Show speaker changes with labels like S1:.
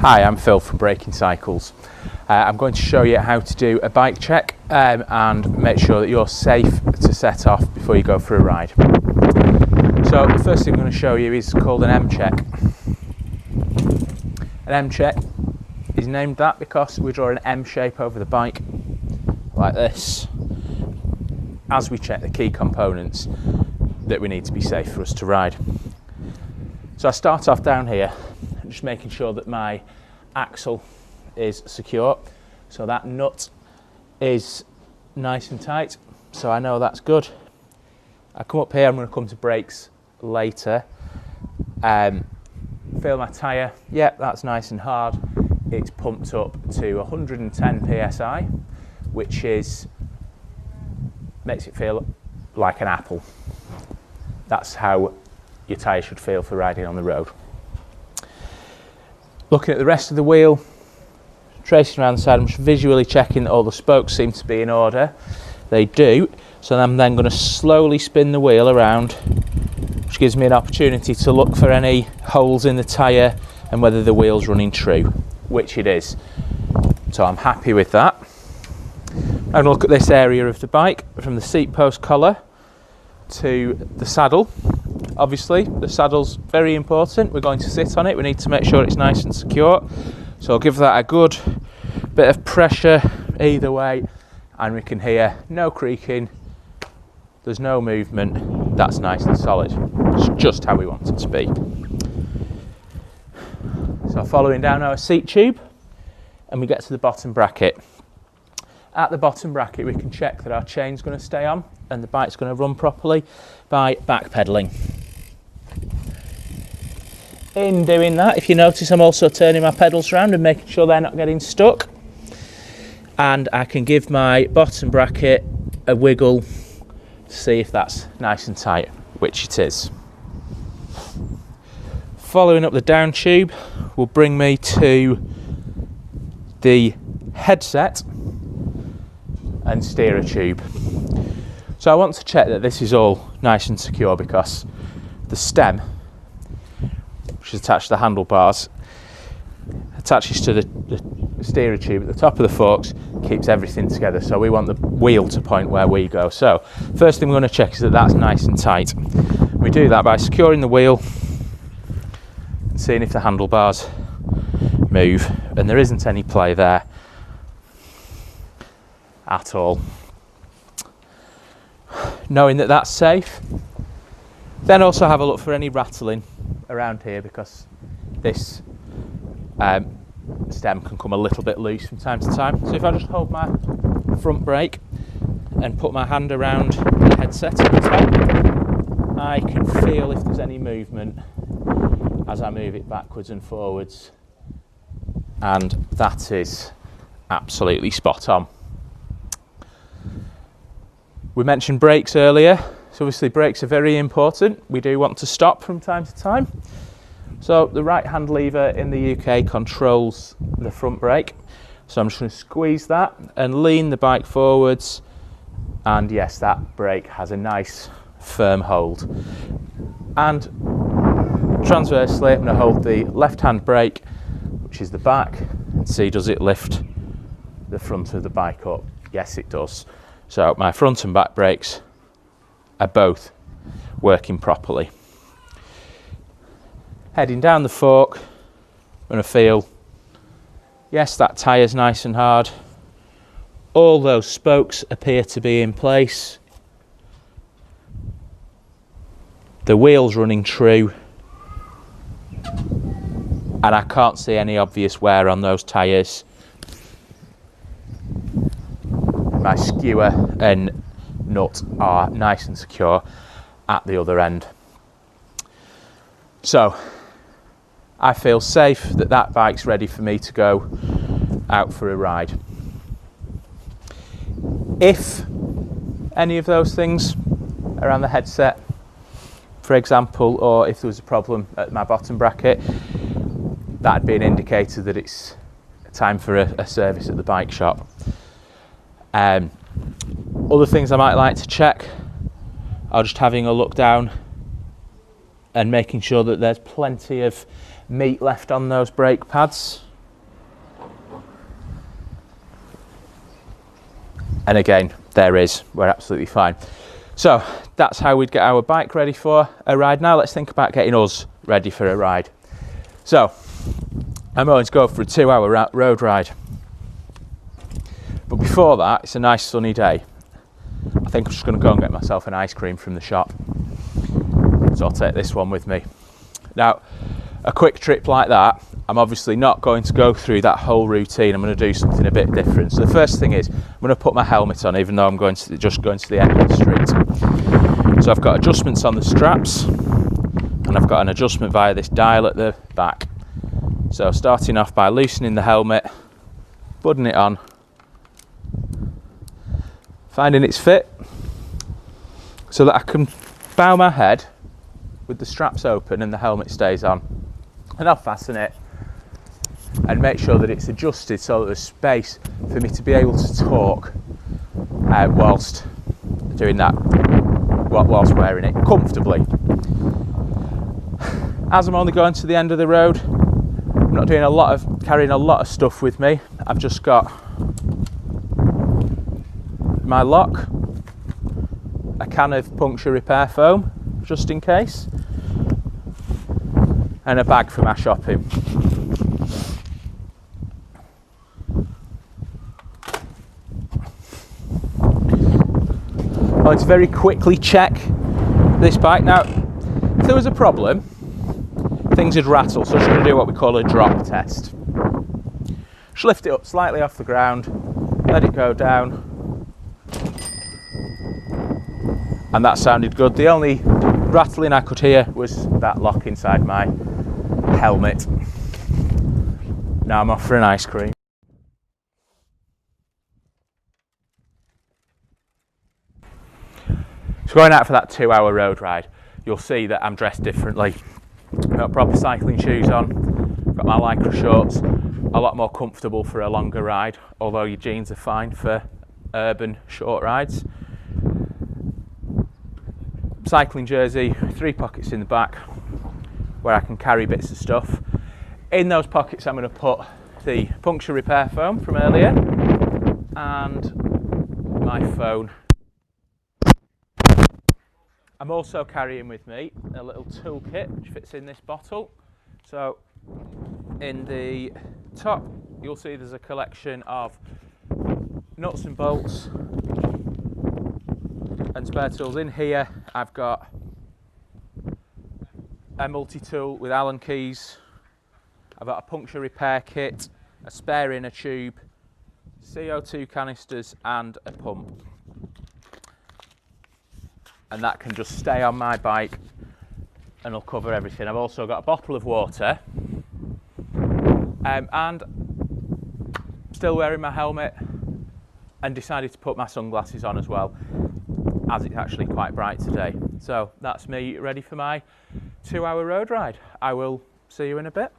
S1: Hi, I'm Phil from Braking Cycles. I'm going to show you how to do a bike check and make sure that you're safe to set off before you go for a ride. So the first thing I'm going to show you is called an M check. An M check is named that because we draw an M shape over the bike like this as we check the key components that we need to be safe for us to ride. So I start off down here, just making sure that my axle is secure. So that nut is nice and tight, so I know that's good. I come up here, I'm going to come to brakes later. Feel my tyre, yeah, that's nice and hard. It's pumped up to 110 psi, which makes it feel like an apple. That's how your tyre should feel for riding on the road. Looking at the rest of the wheel, tracing around the side, I'm just visually checking that all the spokes seem to be in order. They do, so I'm then going to slowly spin the wheel around, which gives me an opportunity to look for any holes in the tyre and whether the wheel's running true, which it is. So I'm happy with that. I'm going to look at this area of the bike, from the seat post collar to the saddle. Obviously, the saddle's very important. We're going to sit on it. We need to make sure it's nice and secure. So I'll give that a good bit of pressure either way, and we can hear no creaking. There's no movement. That's nice and solid. It's just how we want it to be. So following down our seat tube, and we get to the bottom bracket. At the bottom bracket, we can check that our chain's going to stay on and the bike's going to run properly by backpedaling. In doing that, if you notice, I'm also turning my pedals around and making sure they're not getting stuck. And I can give my bottom bracket a wiggle to see if that's nice and tight, which it is. Following up the down tube will bring me to the headset and steerer tube. So I want to check that this is all nice and secure, because the stem, which is attached to the handlebars, attaches to the steerer tube at the top of the forks, keeps everything together. So we want the wheel to point where we go. So first thing we're going to check is that that's nice and tight. We do that by securing the wheel and seeing if the handlebars move, and there isn't any play there at all. Knowing that that's safe, then also have a look for any rattling around here, because this stem can come a little bit loose from time to time. So if I just hold my front brake and put my hand around the headset at the top, I can feel if there's any movement as I move it backwards and forwards, and that is absolutely spot on. We mentioned brakes earlier, so obviously brakes are very important. We do want to stop from time to time. So the right hand lever in the UK controls the front brake. So I'm just going to squeeze that and lean the bike forwards, and yes, that brake has a nice firm hold. And transversely, I'm going to hold the left hand brake, which is the back, and see, does it lift the front of the bike up? Yes, it does. So my front and back brakes are both working properly. Heading down the fork, I'm going to feel, yes, that tyre's nice and hard. All those spokes appear to be in place. The wheel's running true. And I can't see any obvious wear on those tyres. My skewer and nut are nice and secure at the other end. So I feel safe that that bike's ready for me to go out for a ride. If any of those things around the headset, for example, or if there was a problem at my bottom bracket, that'd be an indicator that it's time for a service at the bike shop. Other things I might like to check are just having a look down and making sure that there's plenty of meat left on those brake pads And again, there is, we're absolutely fine. So that's how we'd get our bike ready for a ride. Now let's think about getting us ready for a ride. So I'm going to go for a 2-hour road ride. But before that, it's a nice sunny day. I think I'm just going to go and get myself an ice cream from the shop. So I'll take this one with me. Now, a quick trip like that, I'm obviously not going to go through that whole routine. I'm going to do something a bit different. So the first thing is, I'm going to put my helmet on, even though I'm just going to the end of the street. So I've got adjustments on the straps, and I've got an adjustment via this dial at the back. So starting off by loosening the helmet, budding it on, finding its fit, so that I can bow my head with the straps open and the helmet stays on. And I'll fasten it and make sure that it's adjusted so that there's space for me to be able to talk whilst doing that, whilst wearing it comfortably. As I'm only going to the end of the road, I'm not doing carrying a lot of stuff with me. I've just got my lock, a can of puncture repair foam just in case, and a bag for my shopping. I'm going to very quickly check this bike. Now, if there was a problem, things would rattle, so I'm just going to do what we call a drop test. Just lift it up slightly off the ground, let it go down, and that sounded good. The only rattling I could hear was that lock inside my helmet. Now I'm off for an ice cream. So going out for that 2-hour road ride, you'll see that I'm dressed differently. I've got proper cycling shoes on, I've got my lycra shorts, a lot more comfortable for a longer ride, although your jeans are fine for urban short rides. Cycling jersey, 3 pockets in the back where I can carry bits of stuff. In those pockets I'm going to put the puncture repair foam from earlier and my phone. I'm also carrying with me a little toolkit which fits in this bottle. So in the top you'll see there's a collection of nuts and bolts and spare tools. In here I've got a multi-tool with Allen keys, I've got a puncture repair kit, a spare inner tube, CO2 canisters and a pump. And that can just stay on my bike and it'll cover everything. I've also got a bottle of water and still wearing my helmet, and decided to put my sunglasses on as well, as it's actually quite bright today. So that's me ready for my 2-hour road ride. I will see you in a bit.